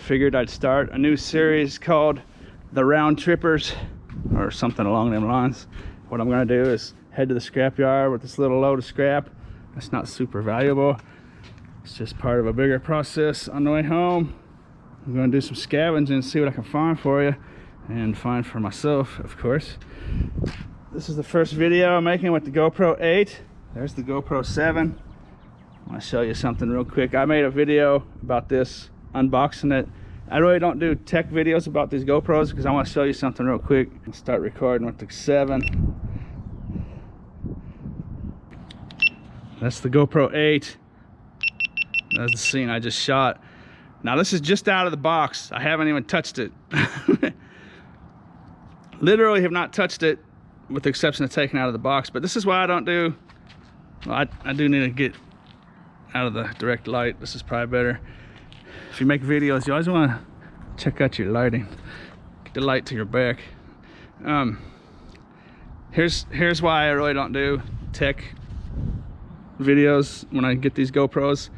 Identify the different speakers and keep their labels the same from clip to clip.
Speaker 1: figured I'd start a new series called The Round Trippers, or something along them lines. What I'm gonna do is head to the scrapyard with this little load of scrap. It's not super valuable. It's just part of a bigger process. On the way home, I'm gonna do some scavenging and see what I can find for you, and find for myself, of course. This is the first video I'm making with the GoPro 8. There's the GoPro 7. I want to show you something real quick. I made a video about this, unboxing it. I really don't do tech videos about these GoPros because I want to show you something real quick. I'll start recording with the 7. That's the GoPro 8. That's the scene I just shot. Now this is just out of the box. I haven't even touched it. Literally have not touched it, with the exception of taking it out of the box. But this is why I don't do, well, I do need to get out of the direct light. This is probably better. If you make videos, you always want to check out your lighting. Get the light to your back. Here's why I really don't do tech videos when I get these GoPros,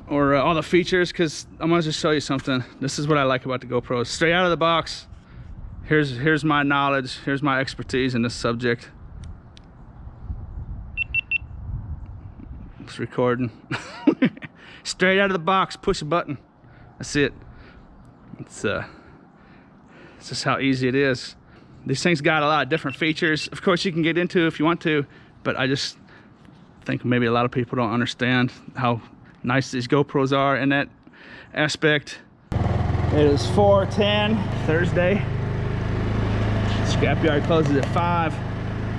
Speaker 1: or all the features, because I'm gonna just show you something. This is what I like about the GoPros. Straight out of the box, here's my knowledge, here's my expertise in this subject. It's recording. Straight out of the box, push a button. That's it. It's just how easy it is. These things got a lot of different features. Of course, you can get into if you want to, but I just think maybe a lot of people don't understand how nice these GoPros are in that aspect. It is 4:10 Thursday. Scrapyard closes at 5.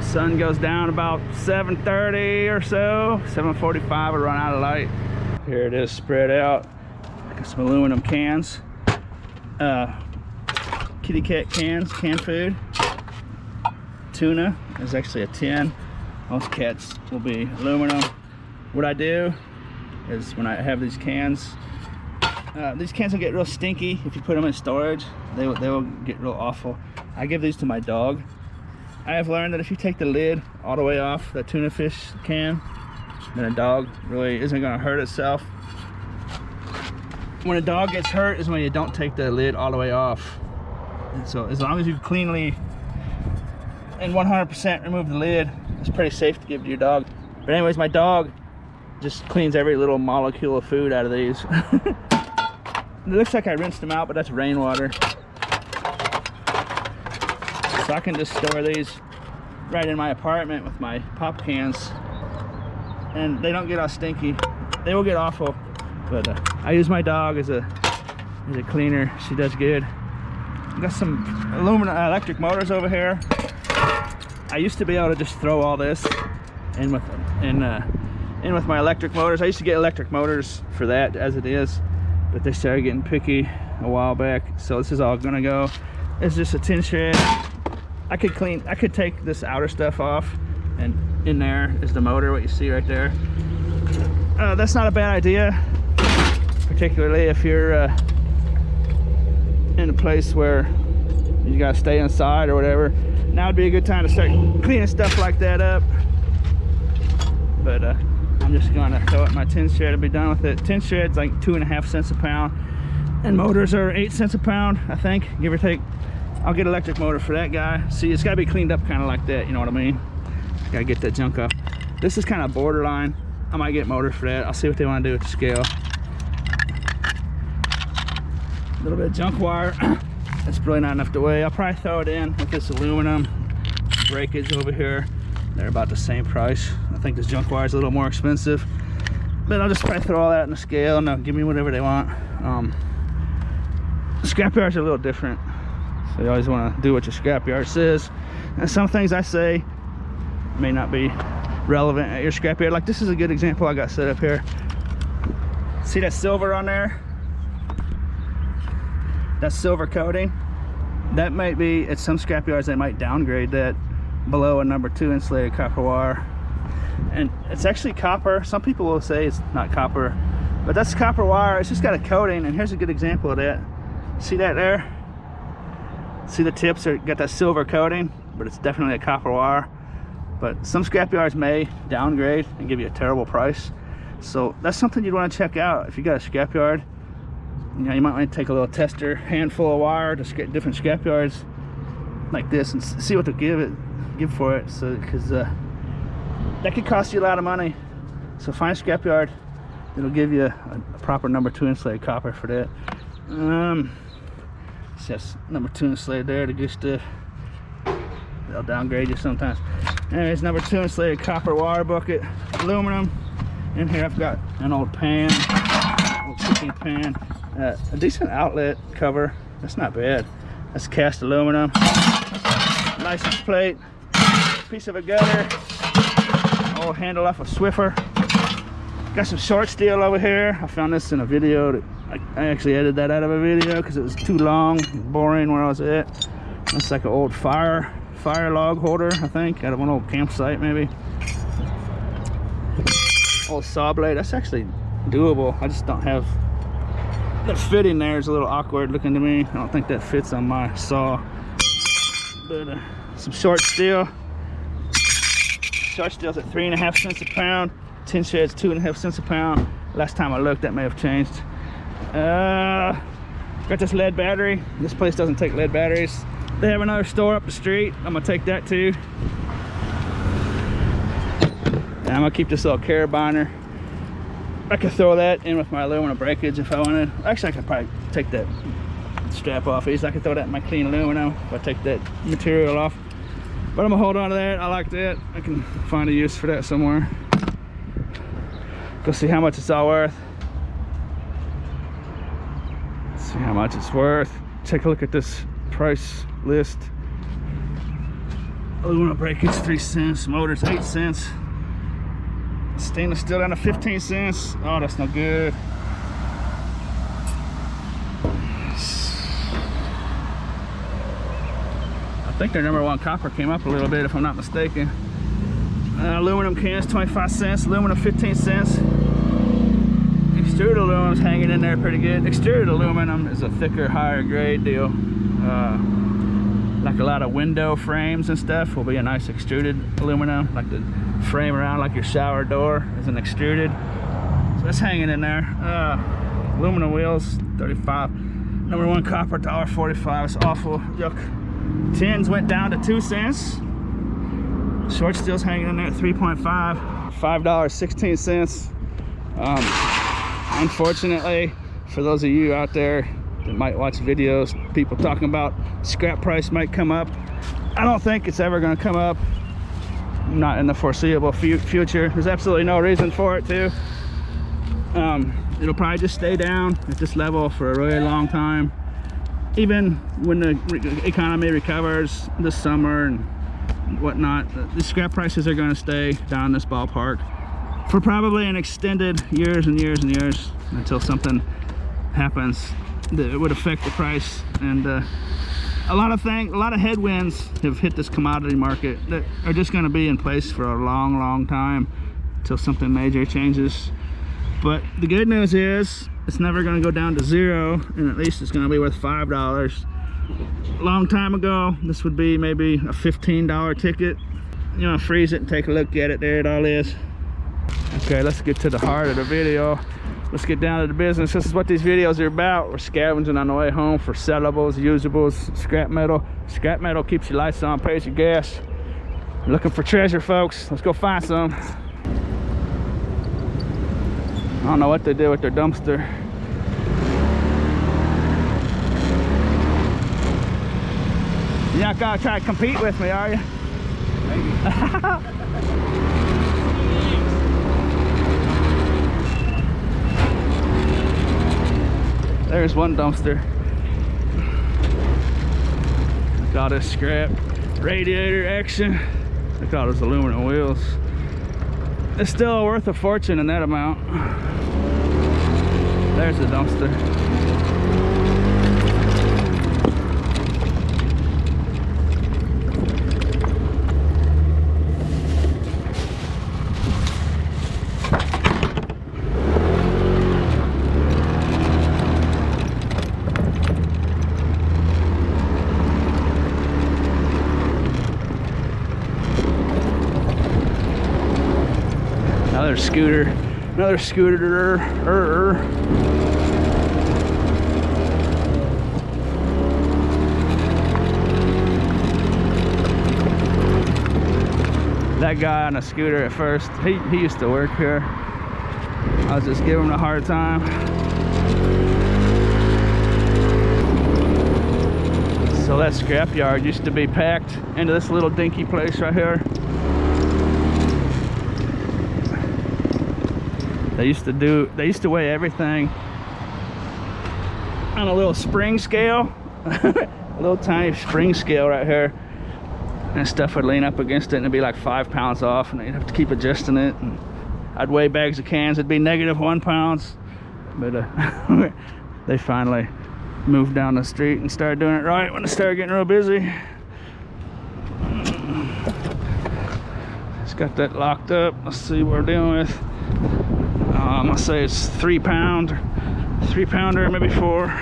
Speaker 1: Sun goes down about 7:30 or so. 7:45, we run out of light. Here it is spread out. Got some aluminum cans. Kitty cat cans, canned food. Tuna is actually a tin. Most cats will be aluminum. What I do is when I have these cans will get real stinky if you put them in storage. They will get real awful. I give these to my dog. I have learned that if you take the lid all the way off the tuna fish can, then a dog really isn't going to hurt itself. When a dog gets hurt is when you don't take the lid all the way off. And so as long as you cleanly and 100% remove the lid, it's pretty safe to give to your dog. But anyways, my dog just cleans every little molecule of food out of these. It looks like I rinsed them out, but that's rainwater. So I can just store these right in my apartment with my pop cans, and they don't get all stinky. They will get awful, but I use my dog as a cleaner. She does good. I've got some aluminum electric motors over here. I used to be able to just throw all this in with my electric motors. I used to get electric motors for that as it is, but they started getting picky a while back. So this is all gonna go. It's just a tin shred. I could take this outer stuff off, and in there is the motor, what you see right there. That's not a bad idea, particularly if you're in a place where you gotta stay inside or whatever. Now would be a good time to start cleaning stuff like that up. But I'm just gonna throw it in my tin shed and be done with it. Tin shed's like 2.5 cents a pound, and motors are 8 cents a pound, I think, give or take. I'll get an electric motor for that guy. See, it's gotta be cleaned up kind of like that, you know what I mean? Gotta get that junk off. This is kind of borderline. I might get motors for that. I'll see what they want to do with the scale. A little bit of junk wire. That's really not enough to weigh. I'll probably throw it in with this aluminum breakage over here. They're about the same price. I think this junk wire is a little more expensive, but I'll just probably throw all that in the scale and they'll give me whatever they want. Scrapyards are a little different, so you always want to do what your scrapyard says. And some things I say may not be relevant at your scrapyard. Like this is a good example I got set up here. See that silver on there? That silver coating, that might be, at some scrapyards they might downgrade that below a number 2 insulated copper wire. And it's actually copper. Some people will say it's not copper, but that's copper wire. It's just got a coating, and here's a good example of that. See that there? See the tips are got that silver coating, but it's definitely a copper wire. But some scrapyards may downgrade and give you a terrible price. So that's something you'd want to check out if you got a scrapyard. You know, you might want to take a little tester, handful of wire to get different scrap yards like this and see what to give for it. So, because that could cost you a lot of money. So find a scrap yard. It'll give you a proper number 2 insulated copper for that. It's just number 2 insulated there to get stuff. They'll downgrade you sometimes. Anyways, number 2 insulated copper wire bucket, aluminum. In here I've got an old pan, old cooking pan, a decent outlet cover. That's not bad. That's cast aluminum. License plate, piece of a gutter, old handle off a Swiffer. Got some short steel over here. I found this in a video. That I actually edited that out of a video because it was too long, boring where I was at. That's like an old fire log holder, I think, out of an old campsite maybe. Old saw blade. That's actually doable. I just don't have the fitting there. Is a little awkward looking to me. I don't think that fits on my saw. But some short steel. Short steel's at 3.5 cents a pound. Tin shed's 2.5 cents a pound. Last time I looked, that may have changed. Got this lead battery. This place doesn't take lead batteries. They have another store up the street. I'm gonna take that too. And I'm gonna keep this little carabiner. I could throw that in with my aluminum breakage if I wanted. Actually, I could probably take that strap off easy. I could throw that in my clean aluminum if I take that material off. But I'm gonna hold on to that. I like that. I can find a use for that somewhere. Go see how much it's all worth. Let's see how much it's worth. Take a look at this price list. Aluminum breakage 3 cents, motors 8 cents. Stainless steel down to 15 cents. Oh, that's no good. I think their number 1 copper came up a little bit if I'm not mistaken. Aluminum cans 25 cents, aluminum 15 cents. Extruded aluminum's hanging in there pretty good. Extruded aluminum is a thicker, higher grade deal. Like a lot of window frames and stuff will be a nice extruded aluminum. Like the frame around like your shower door is an extruded. So that's hanging in there. Aluminum wheels, 35. Number 1 copper, $1.45. It's awful. Yuck. Tins went down to 2 cents. Short steel's hanging in there at 3.5. $5.16. Unfortunately, for those of you out there that might watch videos, people talking about scrap price might come up. I don't think it's ever going to come up. Not in the foreseeable future. There's absolutely no reason for it to. It'll probably just stay down at this level for a really long time. Even when the economy recovers this summer and whatnot, the scrap prices are going to stay down this ballpark for probably an extended years and years and years until something happens that would affect the price. And a lot of headwinds have hit this commodity market that are just going to be in place for a long time until something major changes. But the good news is it's never going to go down to 0, and at least it's going to be worth $5. A long time ago, this would be maybe a $15 ticket. You know, freeze it and take a look at it. There it all is. Okay, let's get to the heart of the video. Let's get down to the business. This is what these videos are about. We're scavenging on the way home for sellables, usables, scrap metal. Scrap metal keeps your lights on, pays your gas. We're looking for treasure, folks. Let's go find some. I don't know what they did with their dumpster. You're not gonna try to compete with me, are you? Maybe. There's one dumpster. Look at all this scrap. Radiator action. Look at all those aluminum wheels. It's still worth a fortune in that amount. There's the dumpster. Another scooter. That guy on a scooter at first, he used to work here. I was just giving him a hard time. So that scrapyard used to be packed into this little dinky place right here. They used to weigh everything on a little spring scale. A little tiny spring scale right here. And stuff would lean up against it and it'd be like 5 pounds off, and you'd have to keep adjusting it. And I'd weigh bags of cans, it'd be -1 pounds. But they finally moved down the street and started doing it right when it started getting real busy. Just got that locked up. Let's see what we're dealing with. I'm gonna say it's 3 pounder, maybe 4.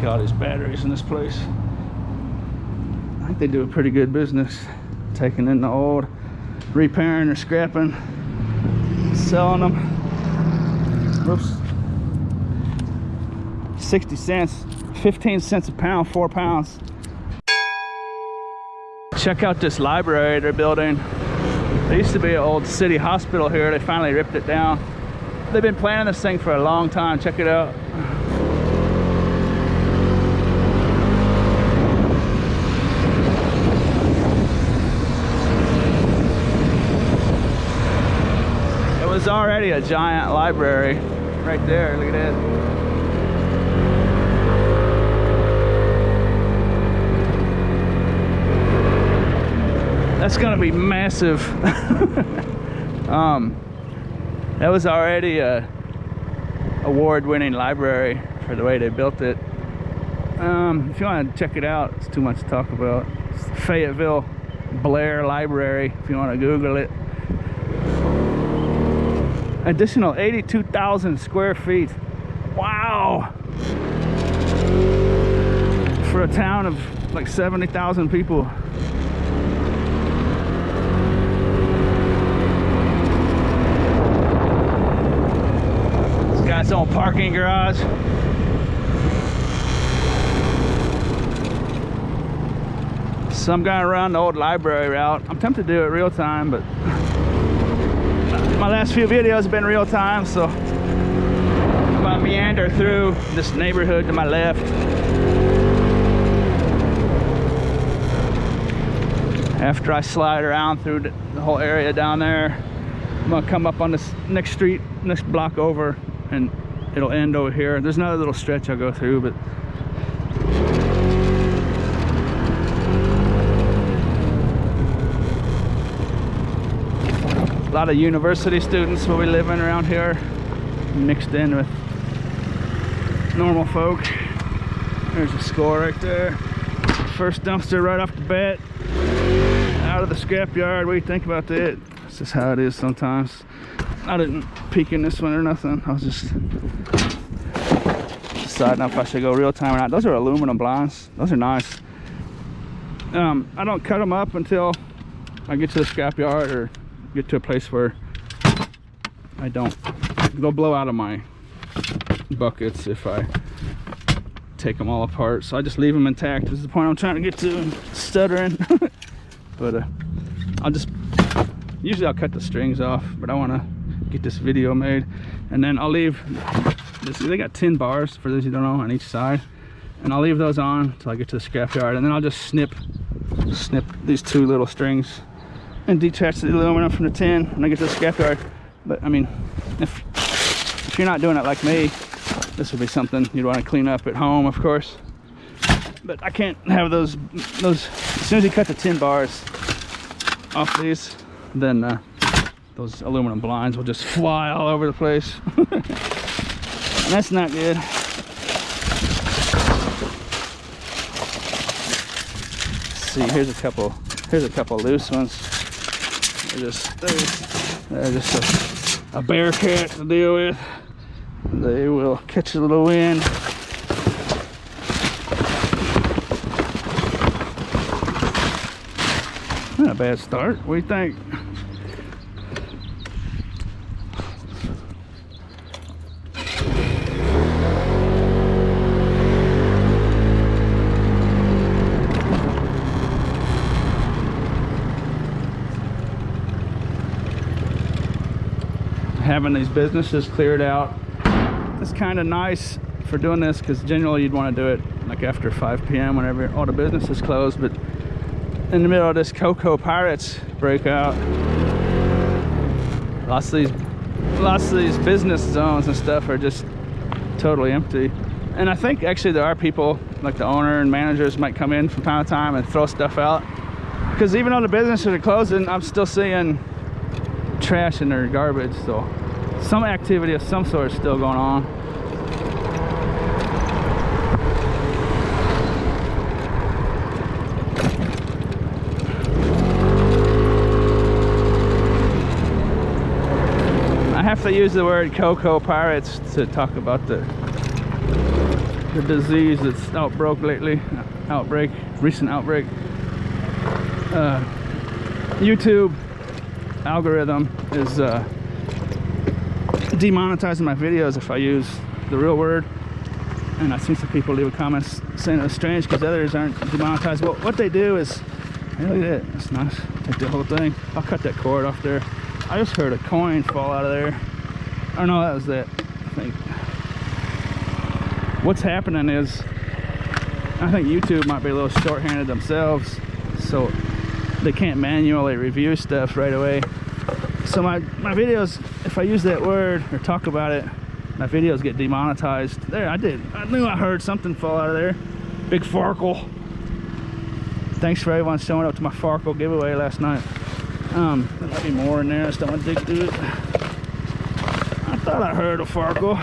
Speaker 1: Got all these batteries in this place. I think they do a pretty good business taking in the old, repairing or scrapping, selling them. Whoops. 60 cents, 15 cents a pound, 4 pounds. Check out this library they're building. There used to be an old city hospital here. They finally ripped it down. They've been planning this thing for a long time. Check it out. There's already a giant library right there. Look at that. That's gonna be massive. That was already a award-winning library for the way they built it. If you want to check it out, it's too much to talk about. It's the Fayetteville Blair Library, if you want to Google it. Additional 82,000 square feet. Wow! For a town of like 70,000 people. It's got its own parking garage. So I'm going around the old library route. I'm tempted to do it real time, but my last few videos have been real time, so I'm gonna meander through this neighborhood to my left. After I slide around through the whole area down there, I'm gonna come up on this next street, next block over, and it'll end over here. There's another little stretch I'll go through, but a lot of university students will be living around here, mixed in with normal folk. There's a school right there. First dumpster right off the bat, out of the scrapyard. What do you think about that? It's just how it is sometimes. I didn't peek in this one or nothing. I was just deciding if I should go real time or not. Those are aluminum blinds. Those are nice. I don't cut them up until I get to the scrapyard or get to a place where I don't. They'll blow out of my buckets if I take them all apart. So I just leave them intact. This is the point I'm trying to get to. Stuttering. But usually I'll cut the strings off, but I want to get this video made, and then I'll leave this. They got 10 bars, for those who don't know, on each side, and I'll leave those on until I get to the scrapyard, and then I'll just snip these 2 little strings and detach the aluminum from the tin when I get to the scrapyard. But I mean, if you're not doing it like me, this would be something you'd want to clean up at home, of course. But I can't have those. As soon as you cut the 10 bars off these, then those aluminum blinds will just fly all over the place. And that's not good. Let's see, here's a couple loose ones. They're just a bear cat to deal with. They will catch a little wind. Not a bad start. What do you think? having these businesses cleared out. It's kind of nice for doing this, because generally you'd want to do it like after 5 p.m. whenever all the business is closed, but in the middle of this cocoa pirates breakout, lots of these business zones and stuff are just totally empty. And I think actually there are people like the owner and managers might come in from time to time and throw stuff out, because even though the businesses are closing, I'm still seeing trash in their garbage, so some activity of some sort is still going on. I have to use the word cocoa pirates to talk about the disease that's recent outbreak. YouTube algorithm is demonetizing my videos if I use the real word, and I've seen some people leave comments saying it's strange because others aren't demonetized. Well, what they do is, hey, look at it, that's nice. Take the whole thing. I'll cut that cord off there. I just heard a coin fall out of there. Oh no, that was it, I think. What's happening is, I think YouTube might be a little short-handed themselves, so they can't manually review stuff right away. So my videos, if I use that word or talk about it, my videos get demonetized. There, I knew I heard something fall out of there. Big Farkle. Thanks for everyone showing up to my Farkle giveaway last night. There might be more in there. I just don't want to dig through it. I thought I heard a Farkle.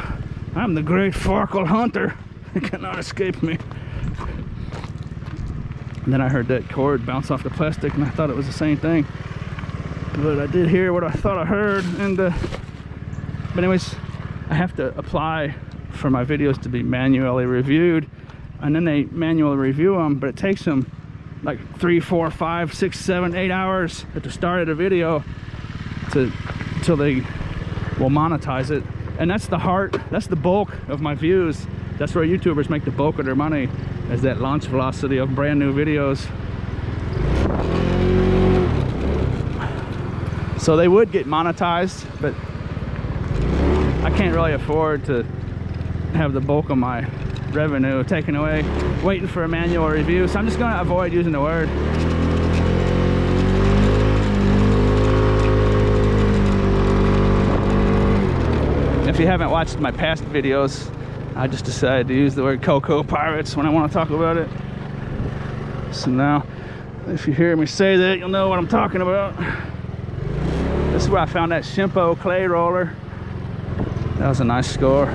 Speaker 1: I'm the great Farkle hunter. It cannot escape me. And then I heard that cord bounce off the plastic, and I thought it was the same thing. But I did hear what I thought I heard, and but anyways, I have to apply for my videos to be manually reviewed, and then they manually review them, but it takes them like 3, 4, 5, 6, 7, 8 hours at the start of the video till they will monetize it. And that's the bulk of my views. That's where YouTubers make the bulk of their money, is that launch velocity of brand new videos. So they would get monetized, but I can't really afford to have the bulk of my revenue taken away waiting for a manual review, so I'm just going to avoid using the word. If you haven't watched my past videos, I just decided to use the word cocoa pirates when I want to talk about it. So now, if you hear me say that, you'll know what I'm talking about. This is where I found that Shimpo clay roller. That was a nice score.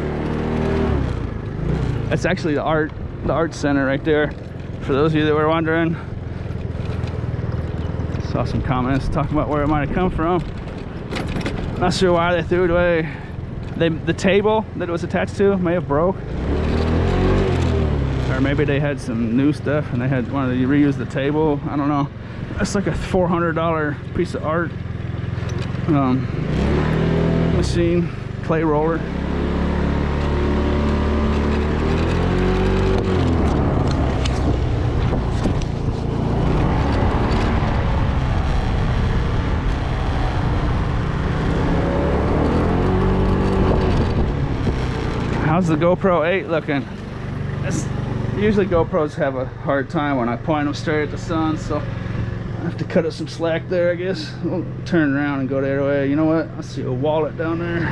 Speaker 1: That's actually the art center right there, for those of you that were wondering. Saw some comments talking about where it might have come from. Not sure why they threw it away. The table that it was attached to may have broke, or maybe they had some new stuff and they wanted to reuse the table. I don't know. That's like a $400 piece of art machine, clay roller. How's the GoPro 8 looking? Usually GoPros have a hard time when I point them straight at the sun, so I have to cut it some slack there, I guess. We'll turn around and go the other way. You know what? I see a wallet down there.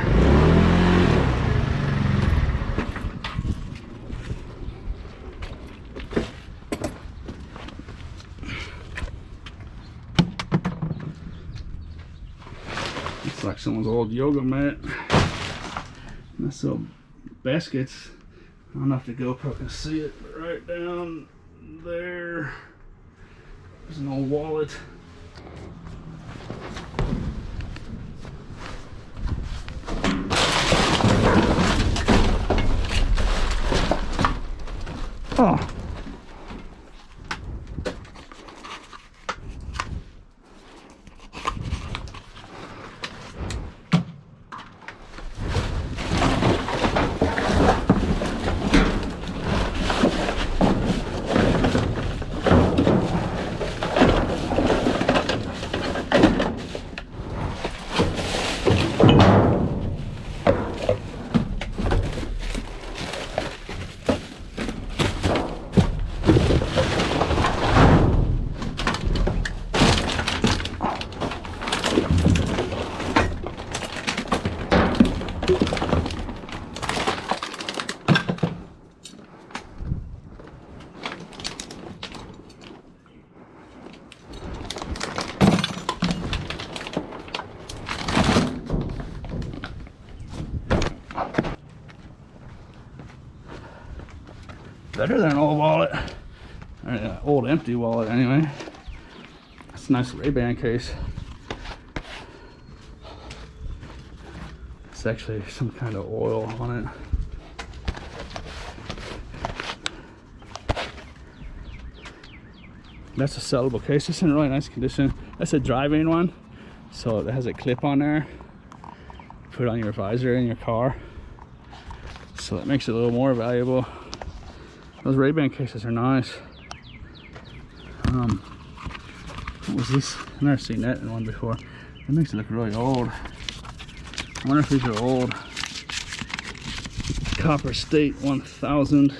Speaker 1: Looks like someone's old yoga mat. That's so baskets. I don't know if the GoPro can see it, but right down there, there's an old wallet. Oh. Better than an old wallet. Or an old empty wallet anyway. That's a nice Ray-Ban case. It's actually some kind of oil on it. That's a sellable case. It's in really nice condition. That's a driving one, so it has a clip on there. Put it on your visor in your car, so it makes it a little more valuable. Those Ray-Ban cases are nice. What was this? I've never seen that in one before. It makes it look really old. I wonder if these are old. Copper State 1000.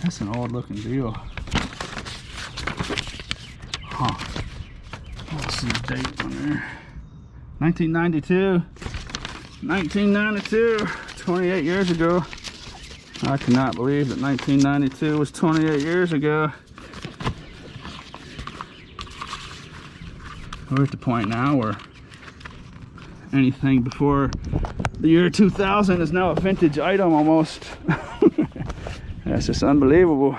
Speaker 1: That's an old looking deal. Huh. Let's see the date on there. 1992. 1992. 28 years ago. I cannot believe that 1992 was 28 years ago. We're at the point now where anything before the year 2000 is now a vintage item almost. That's just unbelievable.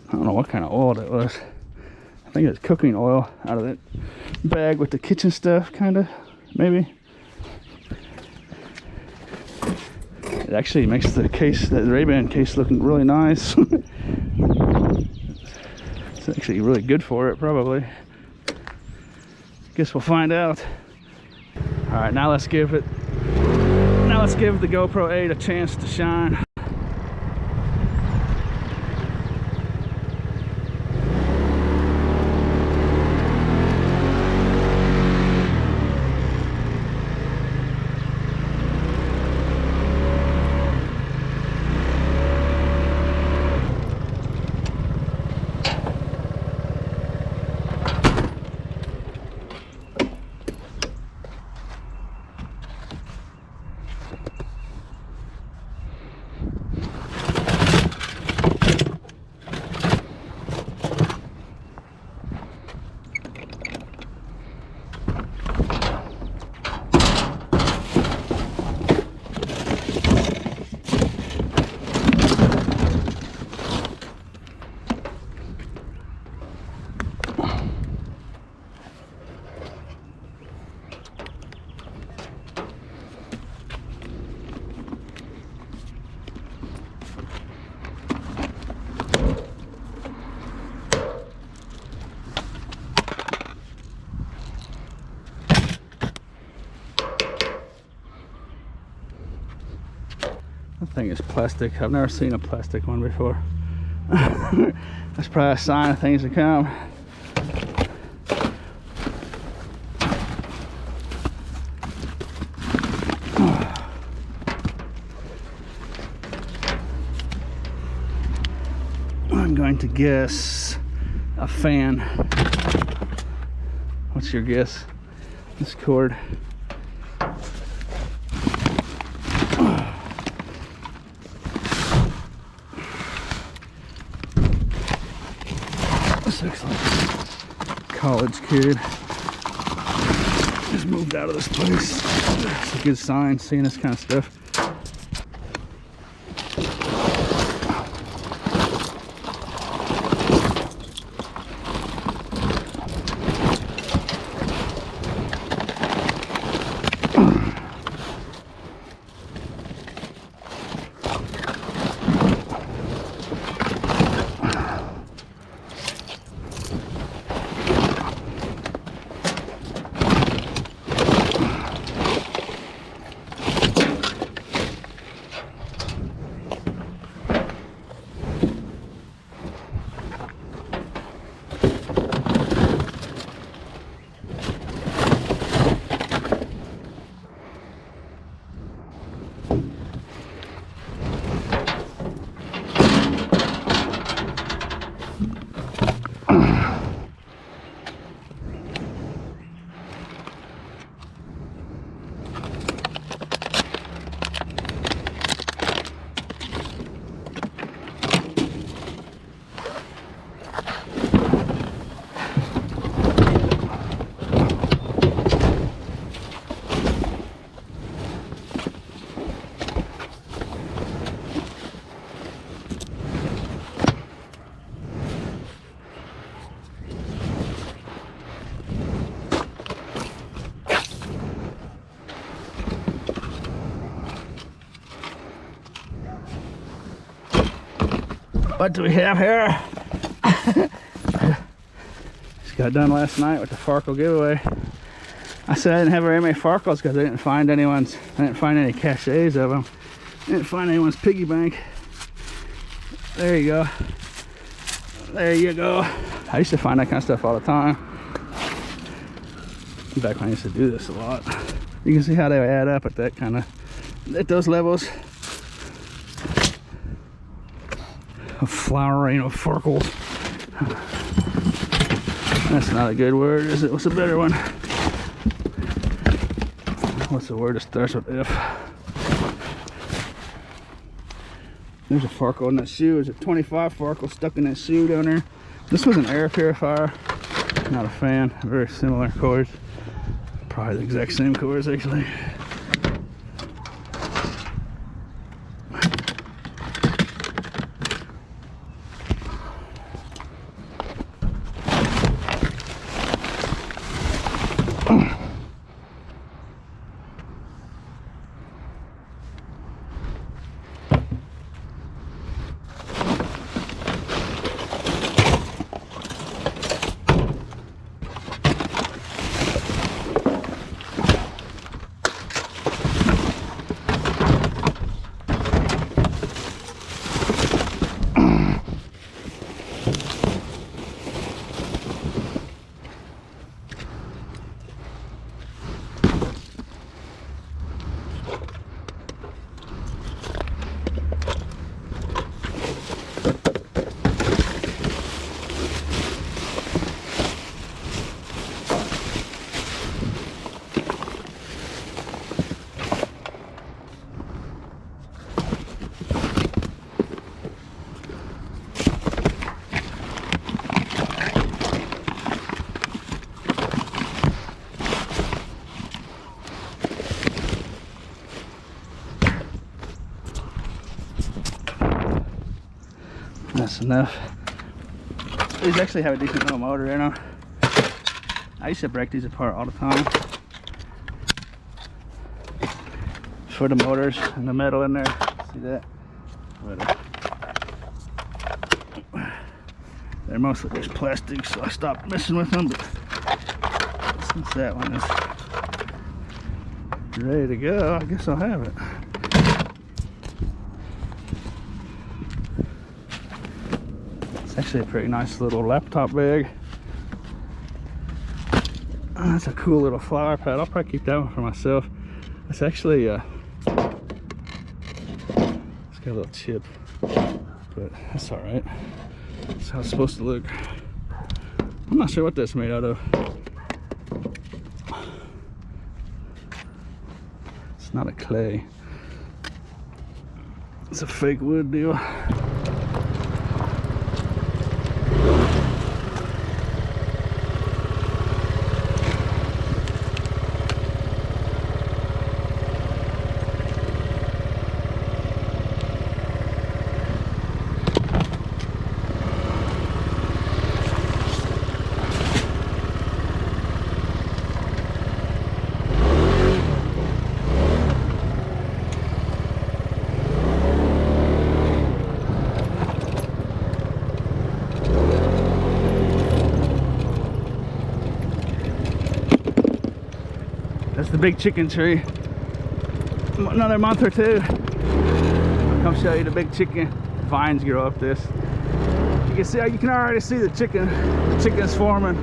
Speaker 1: I don't know what kind of oil it was. I think it was cooking oil out of that bag with the kitchen stuff, kind of, maybe. It actually makes the case, the Ray-Ban case, looking really nice. It's actually really good for it, probably. Guess we'll find out. All right, now let's give the GoPro 8 a chance to shine. That thing is plastic. I've never seen a plastic one before. That's probably a sign of things to come. I'm going to guess a fan. What's your guess? This cord. This looks like a college kid just moved out of this place. It's a good sign, seeing this kind of stuff. What do we have here? Just got done last night with the Farkle giveaway. I said I didn't have very many Farkles because I didn't find any caches of them. I didn't find anyone's piggy bank. There you go. There you go. I used to find that kind of stuff all the time. Back when I used to do this a lot. You can see how they add up at that kind of, at those levels. A flowering of Farkles. That's not a good word, is it? What's a better one? What's the word that starts with F? There's a Farkle in that shoe. There's a 25 Farkle stuck in that shoe down there. This was an air purifier. Not a fan. Very similar cores. Probably the exact same cores actually. That's enough. These actually have a decent little motor in them. I used to break these apart all the time for the motors and the metal in there. See that? But, they're mostly just plastic, so I stopped messing with them. But since that one is ready to go, I guess I'll have it. It's actually a pretty nice little laptop bag. That's a cool little flower pad. I'll probably keep that one for myself. It's actually it's got a little chip, but that's all right. That's how it's supposed to look. I'm not sure what that's made out of. It's not a clay. It's a fake wood deal. That's the big chicken tree. Another month or two, I'll come show you the big chicken vines grow up this. You can see, you can already see the chicken's forming.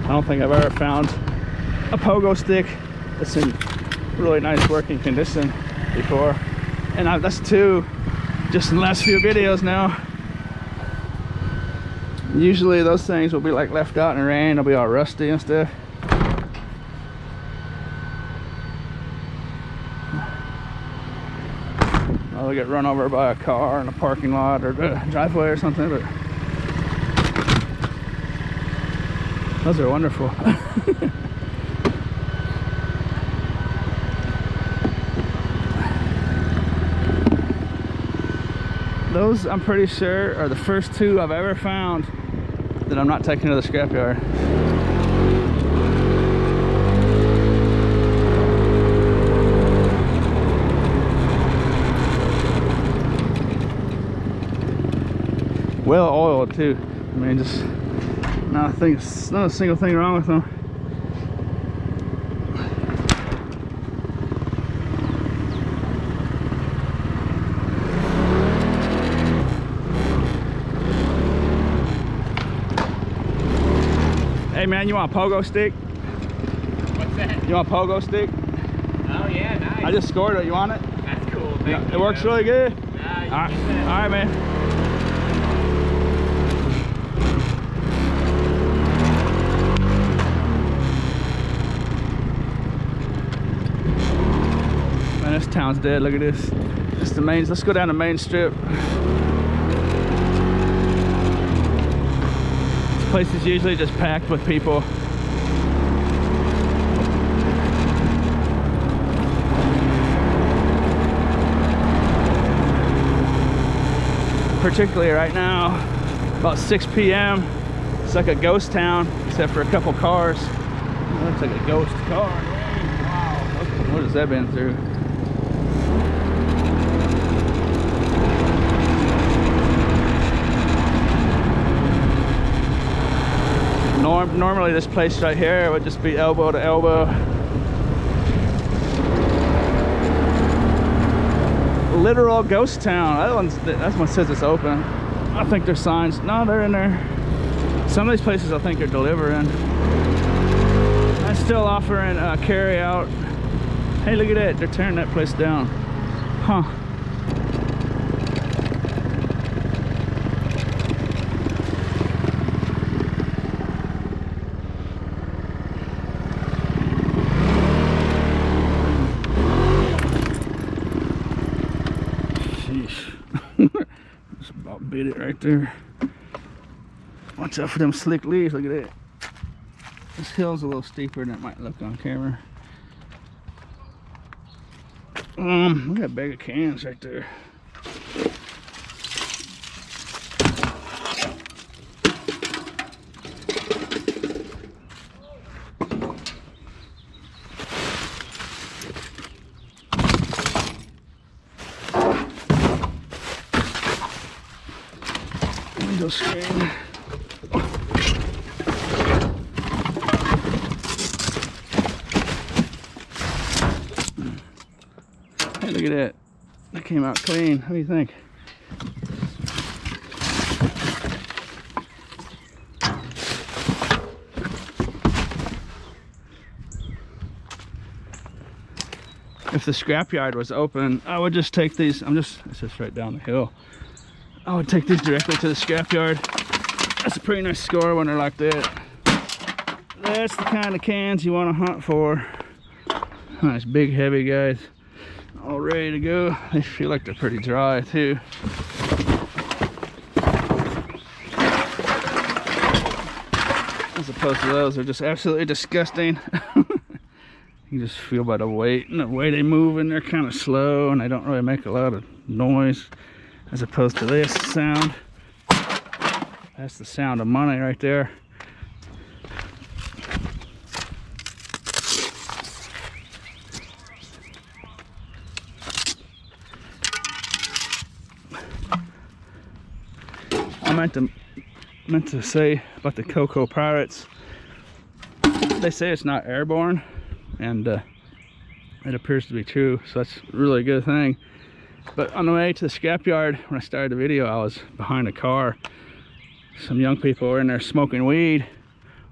Speaker 1: I don't think I've ever found a pogo stick that's in really nice working condition before, and that's two just in the last few videos now. Usually those things will be like left out in the rain, they'll be all rusty and stuff. They'll get run over by a car in a parking lot or driveway or something, but those are wonderful. Those, I'm pretty sure, are the first two I've ever found that I'm not taking to the scrapyard. Well oiled too. I mean, just not a single thing wrong with them. Hey man, you want a pogo stick?
Speaker 2: What's that?
Speaker 1: You want a pogo stick?
Speaker 2: Oh yeah, nice.
Speaker 1: I just scored it. You want it?
Speaker 2: That's cool. Thank
Speaker 1: Yeah,
Speaker 2: you,
Speaker 1: it works really good.
Speaker 2: Nah, you
Speaker 1: All
Speaker 2: keep it.
Speaker 1: right, man. Man, this town's dead. Look at this. This is the main. Let's go down the main strip. This place is usually just packed with people. Particularly right now, about 6 p.m. It's like a ghost town, except for a couple cars. It looks like a ghost car. Wow, what has that been through? Normally this place right here would just be elbow to elbow. Literal ghost town. That one says it's open. I think there's signs. No, they're in there. Some of these places I think are delivering. I'm still offering carry out. Hey, look at that. They're tearing that place down. Huh. Just about bit it right there. Watch out for them slick leaves. Look at that. This hill's a little steeper than it might look on camera. We got a bag of cans right there. Window screen. Hey, look at that. That came out clean. What do you think? If the scrapyard was open, I would just take these. It's just right down the hill. I would take these directly to the scrapyard. That's a pretty nice score when they're like that. That's the kind of cans you want to hunt for. Nice big heavy guys. All ready to go. They feel like they're pretty dry too. As opposed to those, they're just absolutely disgusting. You just feel by the weight and the way they move, and they're kind of slow and they don't really make a lot of noise. As opposed to this sound. That's the sound of money right there. I meant to say about the Cocoa Pirates. They say it's not airborne, and it appears to be true, so that's a really good thing. But on the way to the scrapyard, when I started the video, I was behind a car. Some young people were in there smoking weed,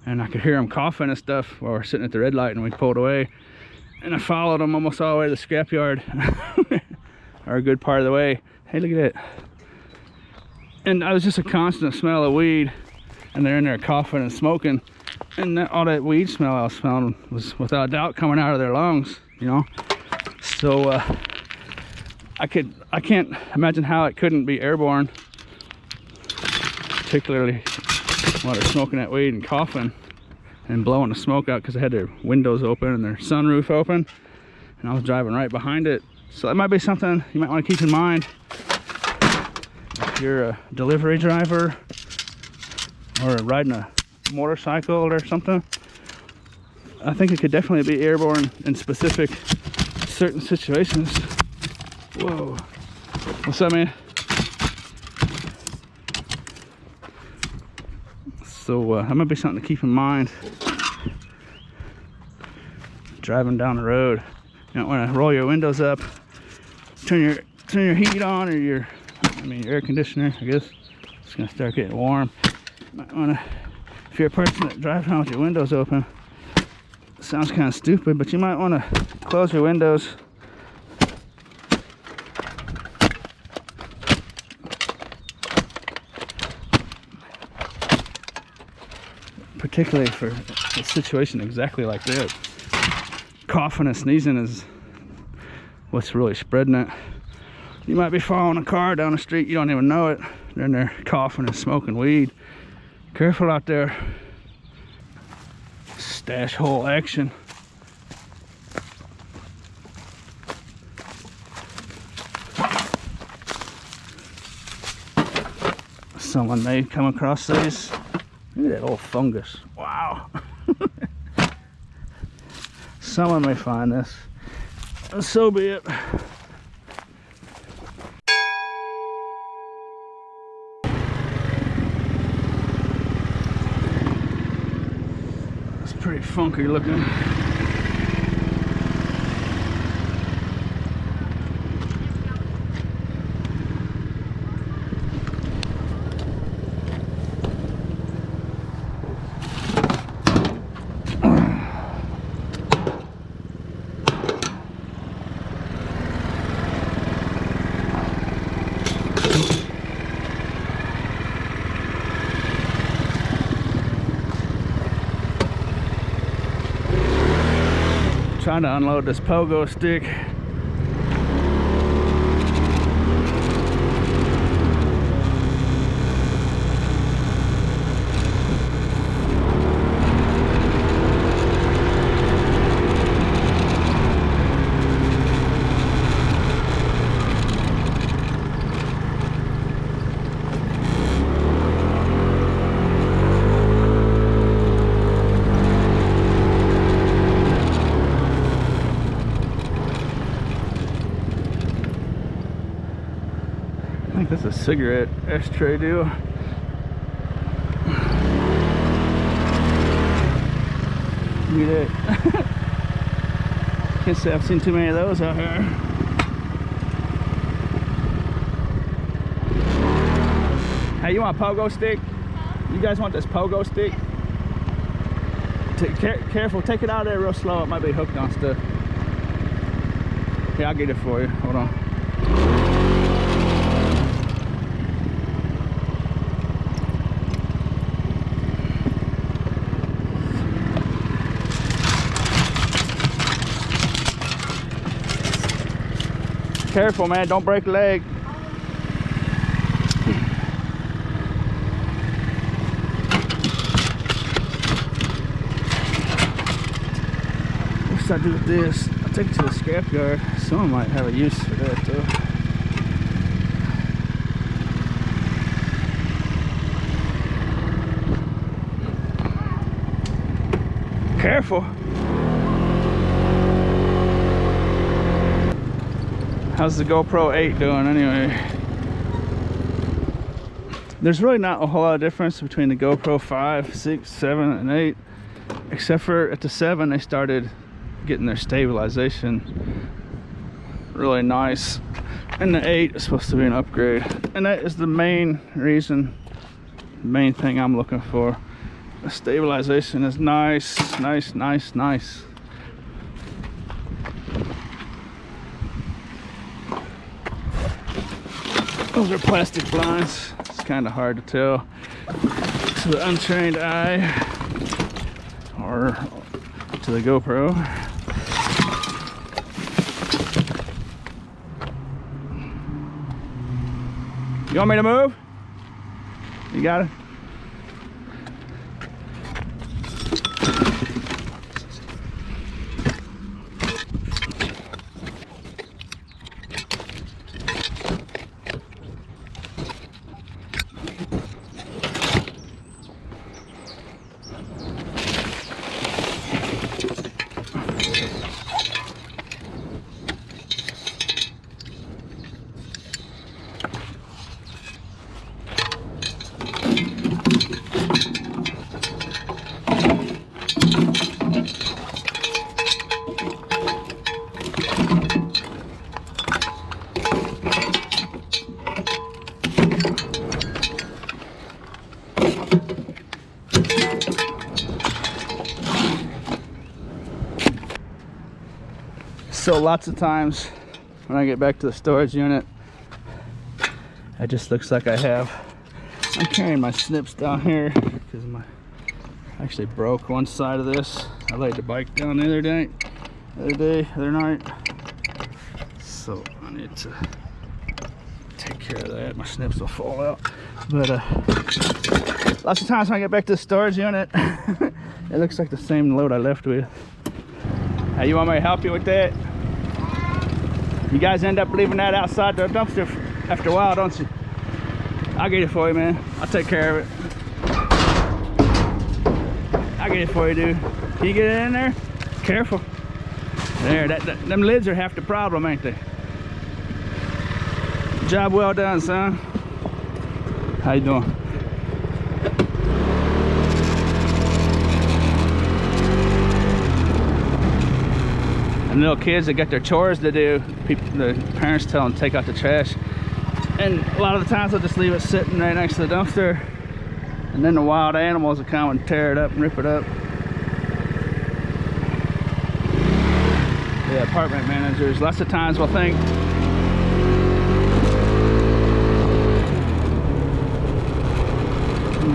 Speaker 1: and I could hear them coughing and stuff while we're sitting at the red light, and we pulled away. And I followed them almost all the way to the scrapyard, or a good part of the way. Hey, look at that. And I was just a constant smell of weed, and they're in there coughing and smoking, and all that weed smell I was smelling was without doubt coming out of their lungs, you know. So I can't imagine how it couldn't be airborne, particularly while they're smoking that weed and coughing and blowing the smoke out, because they had their windows open and their sunroof open, and I was driving right behind it. So that might be something you might want to keep in mind if you're a delivery driver or riding a motorcycle or something. I think it could definitely be airborne in specific certain situations. Whoa, what's up, man? So that might be something to keep in mind driving down the road. You don't want to roll your windows up, turn your heat on, or your air conditioner. I guess it's gonna start getting warm. You might want to, if you're a person that drives around with your windows open, it sounds kind of stupid, but you might want to close your windows. Particularly for a situation exactly like that. Coughing and sneezing is what's really spreading it. You might be following a car down the street, you don't even know it. They're in there coughing and smoking weed. Careful out there. Stash hole action. Someone may come across these. Look at that old fungus. Wow. Someone may find this. And so be it. It's pretty funky looking. Trying to unload this pogo stick. I think that's a cigarette ashtray deal. Look at that. Can't say I've seen too many of those out here. Hey, you want a pogo stick? You guys want this pogo stick? Careful, take it out of there real slow. It might be hooked on stuff. Here, I'll get it for you. Hold on. Careful, man, don't break a leg. What's I do with this? I'll take it to the scrapyard. Someone might have a use for that though. Careful. How's the GoPro 8 doing anyway? There's really not a whole lot of difference between the GoPro 5, 6, 7, and 8. Except for at the 7 they started getting their stabilization really nice. And the 8 is supposed to be an upgrade. And that is the main reason, the main thing I'm looking for. The stabilization is nice, nice, nice, nice. Those are plastic blinds. It's kind of hard to tell to the untrained eye or to the GoPro. You want me to move? You got it? So lots of times when I get back to the storage unit, it just looks like I'm carrying my snips down here because I actually broke one side of this. I laid the bike down the other night. So I need to take care of that. My snips will fall out. But lots of times when I get back to the storage unit, it looks like the same load I left with. Hey, you want me to help you with that? You guys end up leaving that outside the dumpster after a while, don't you? I'll get it for you, man. I'll take care of it. I'll get it for you, dude. Can you get it in there? Careful. There, them lids are half the problem, ain't they? Job well done, son. How you doing? And little kids that got their chores to do, the parents tell them to take out the trash. And a lot of the times they'll just leave it sitting right next to the dumpster. And then the wild animals will come and tear it up and rip it up. The apartment managers, lots of times will think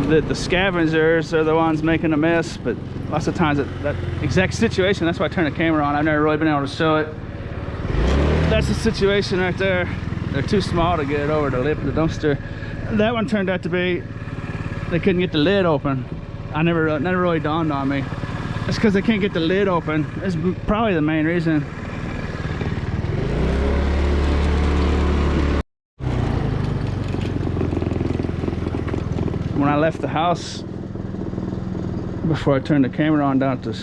Speaker 1: that the scavengers are the ones making a mess, but lots of times that exact situation, that's why I turned the camera on. I've never really been able to show it. That's the situation right there. They're too small to get it over the lip of the dumpster. That one turned out to be, they couldn't get the lid open. Never really dawned on me. It's because they can't get the lid open. It's probably the main reason. When I left the house, before I turned the camera on down at the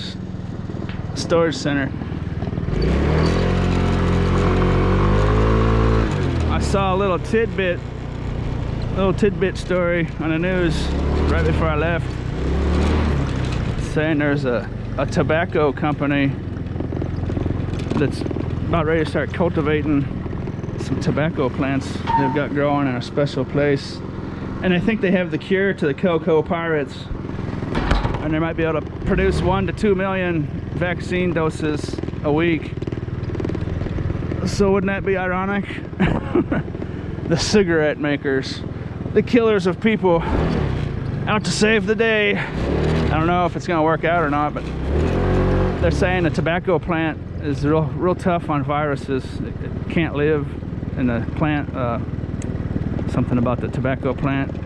Speaker 1: storage center, I saw a little tidbit story on the news right before I left, saying there's a tobacco company that's about ready to start cultivating some tobacco plants they've got growing in a special place. And I think they have the cure to the cocoa pirates. And they might be able to produce 1 to 2 million vaccine doses a week. So wouldn't that be ironic? The cigarette makers, the killers of people, out to save the day. I don't know if it's gonna work out or not, but they're saying the tobacco plant is real tough on viruses. It can't live in the plant. Something about the tobacco plant.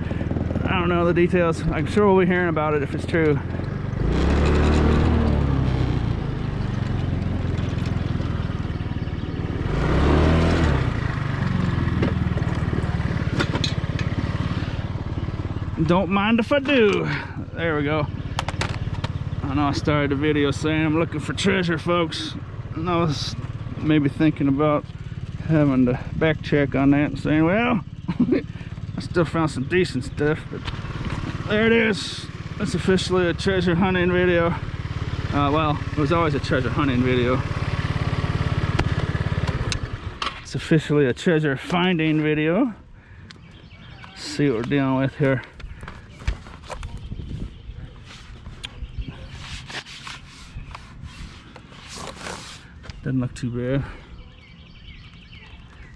Speaker 1: I don't know the details. I'm sure we'll be hearing about it if it's true. Don't mind if I do. There we go. I know I started the video saying I'm looking for treasure, folks. And I was maybe thinking about having to back check on that and saying, well, I still found some decent stuff, but there it is. It's officially a treasure hunting video. Well, it was always a treasure hunting video. It's officially a treasure finding video. Let's see what we're dealing with here. Doesn't look too bad.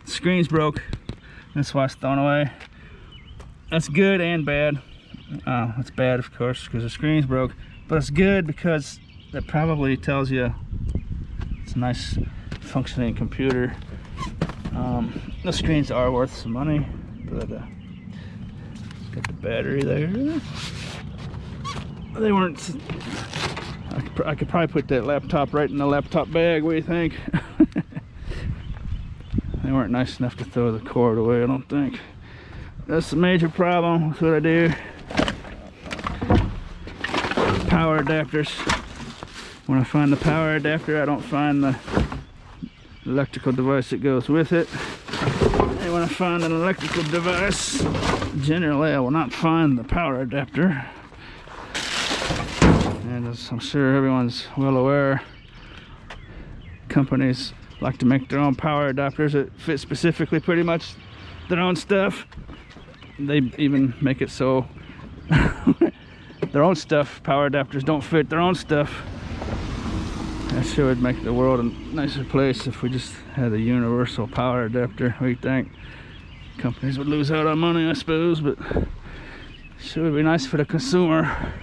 Speaker 1: The screen's broke. That's why it's thrown away. That's good and bad. It's bad, of course, because the screen's broke. But it's good because that probably tells you it's a nice functioning computer. The screens are worth some money, but got the battery there. They weren't. I could probably put that laptop right in the laptop bag. What do you think? They weren't nice enough to throw the cord away, I don't think. That's the major problem with what I do. Power adapters. When I find the power adapter, I don't find the electrical device that goes with it. And when I find an electrical device, generally I will not find the power adapter. And as I'm sure everyone's well aware, companies like to make their own power adapters that fit specifically pretty much their own stuff. They even make it so their own stuff, power adapters don't fit their own stuff. That sure would make the world a nicer place if we just had a universal power adapter. What do you think? Companies would lose out on money, I suppose, but it sure would be nice for the consumer.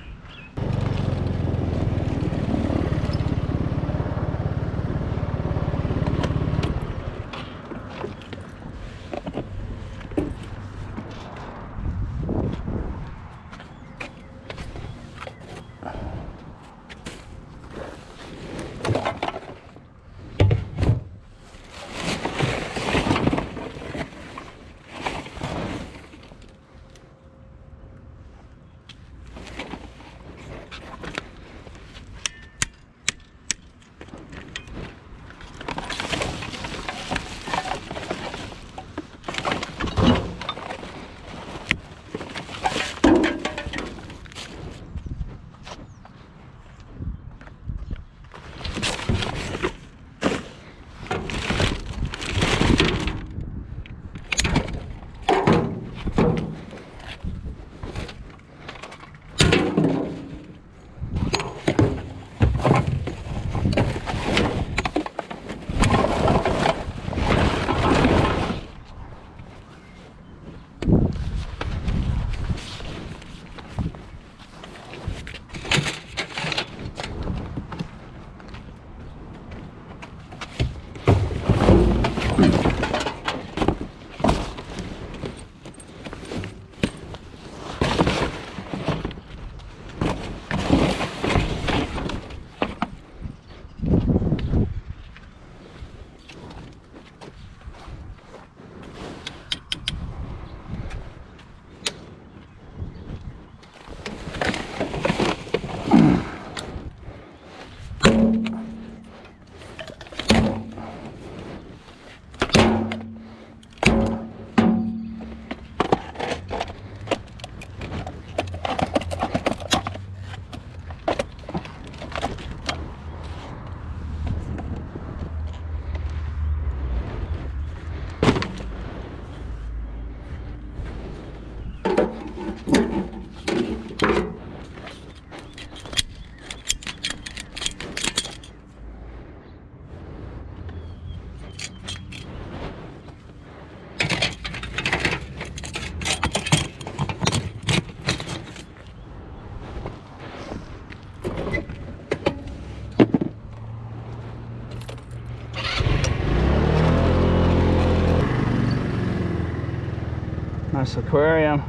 Speaker 1: Nice aquarium.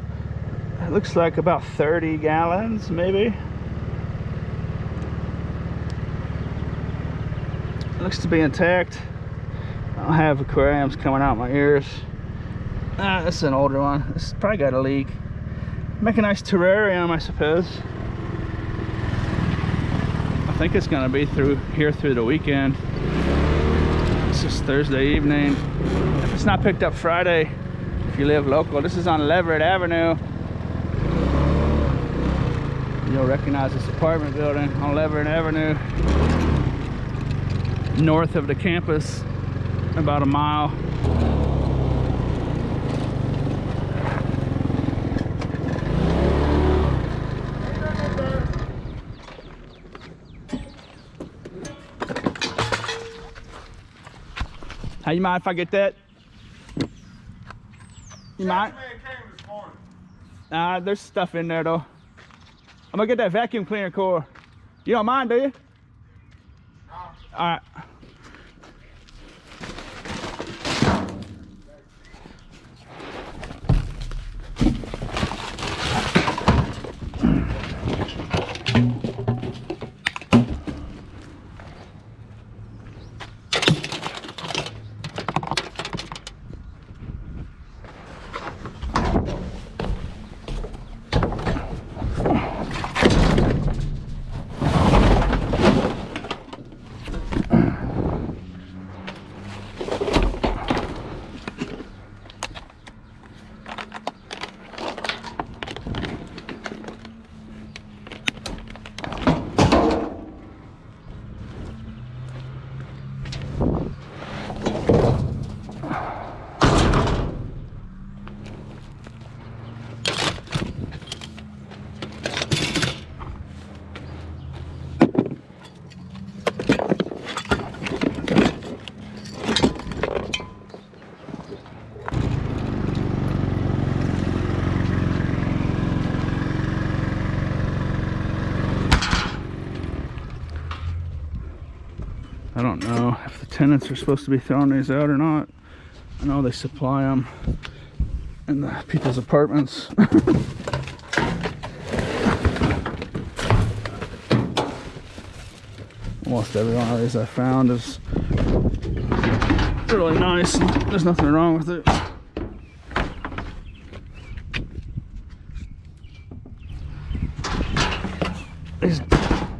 Speaker 1: It looks like about 30 gallons, maybe. It looks to be intact. I don't have aquariums coming out my ears. This is an older one. This probably got a leak. Make a nice terrarium, I suppose. I think it's gonna be through the weekend. It's just Thursday evening. If it's not picked up Friday, if you live local, this is on Leverett Avenue. You'll recognize this apartment building on Leverett Avenue, north of the campus, about a mile. Hey, you mind if I get that? You mind?
Speaker 3: Man came this morning.
Speaker 1: There's stuff in there though. I'm gonna get that vacuum cleaner core. You don't mind, do you?
Speaker 3: No.
Speaker 1: All right. I don't know if the tenants are supposed to be throwing these out or not. I know they supply them in the people's apartments. Almost every one of these I found is really nice and there's nothing wrong with it.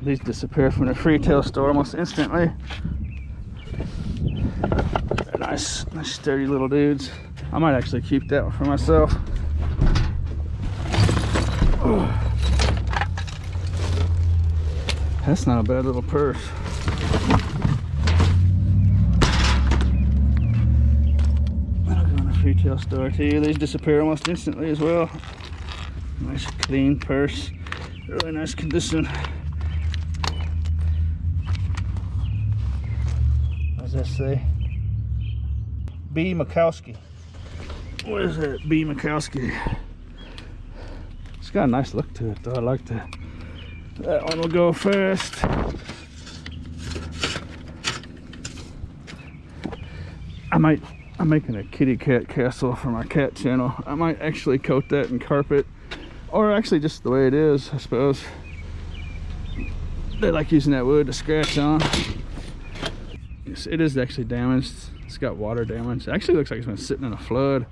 Speaker 1: These disappear from the retail store almost instantly. They're nice sturdy little dudes. I might actually keep that one for myself. That's not a bad little purse. That'll go in the retail store too. These disappear almost instantly as well. Nice clean purse. Really nice condition. What does that say? B. Mikowski. What is that? B. Mikowski. It's got a nice look to it though. I like that. That one will go first. I'm making a kitty cat castle for my cat channel. I might actually coat that in carpet, or actually just the way it is, I suppose. They like using that wood to scratch on. It is actually damaged. It's got water damage. It actually looks like it's been sitting in a flood.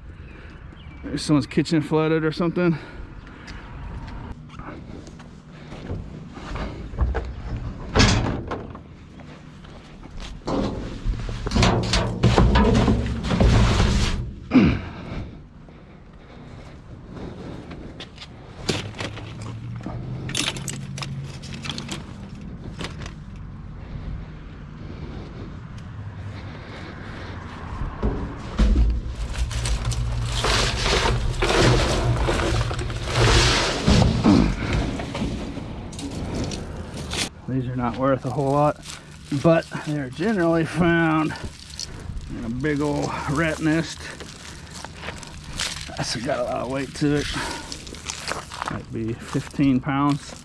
Speaker 1: Maybe someone's kitchen flooded or something. These are not worth a whole lot, but they're generally found in a big old rat nest. That's got a lot of weight to it. Might be 15 pounds,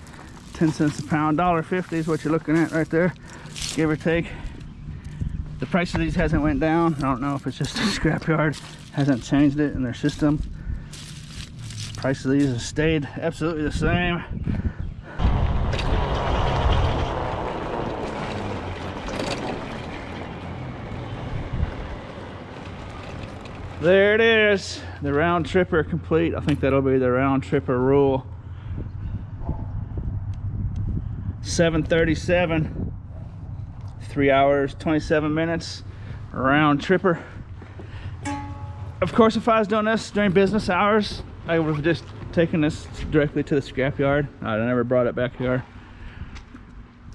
Speaker 1: 10 cents a pound, $1.50 is what you're looking at right there, give or take. The price of these hasn't went down. I don't know if it's just the scrapyard hasn't changed it in their system. The price of these has stayed absolutely the same. There it is, the round tripper complete. I think that'll be the round tripper rule. 7:37, 3 hours, 27 minutes, round tripper. Of course, if I was doing this during business hours, I would have just taken this directly to the scrapyard. I never brought it back here.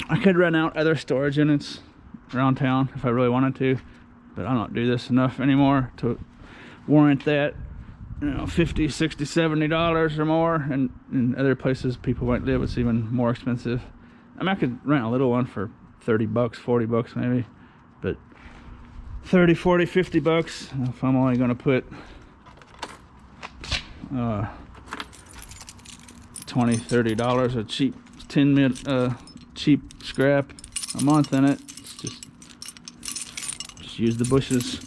Speaker 1: I could rent out other storage units around town if I really wanted to, but I don't do this enough anymore to warrant that, you know, $50, $60, $70 or more. And in other places people might live, it's even more expensive. I mean, I could rent a little one for 30 bucks, 40 bucks maybe, but 30, 40, 50 bucks if I'm only gonna put 20, $30 of cheap cheap scrap a month in it. It's just use the bushes.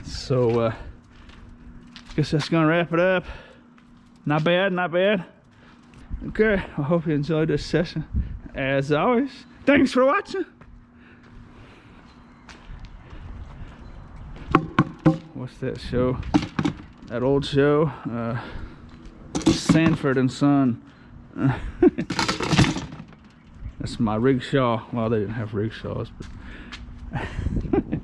Speaker 1: So guess that's gonna wrap it up. Not bad, not bad. Okay, I hope you enjoyed this session. As always, thanks for watching. What's that show? That old show? Sanford and Son. That's my rickshaw. Well, they didn't have rickshaws, but